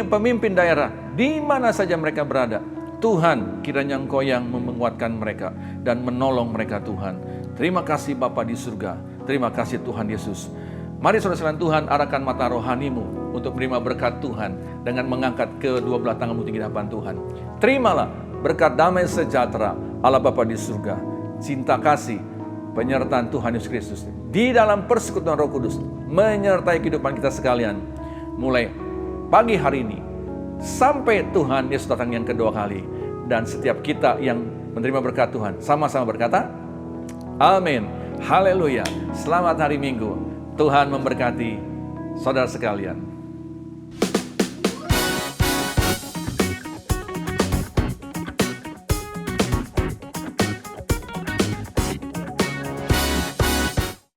pemimpin daerah, di mana saja mereka berada. Tuhan, kiranya Engkau yang menguatkan mereka dan menolong mereka Tuhan. Terima kasih Bapa di surga. Terima kasih Tuhan Yesus. Mari saudara-saudara Tuhan, arahkan mata rohanimu untuk menerima berkat Tuhan dengan mengangkat kedua belah tanganmu tinggi di hadapan Tuhan. Terimalah berkat damai sejahtera Allah Bapa di surga, cinta kasih, penyertaan Tuhan Yesus Kristus di dalam persekutuan Roh Kudus menyertai kehidupan kita sekalian mulai pagi hari ini sampai Tuhan Yesus datang yang kedua kali. Dan setiap kita yang menerima berkat Tuhan sama-sama berkata amin. Haleluya. Selamat hari Minggu. Tuhan memberkati saudara sekalian.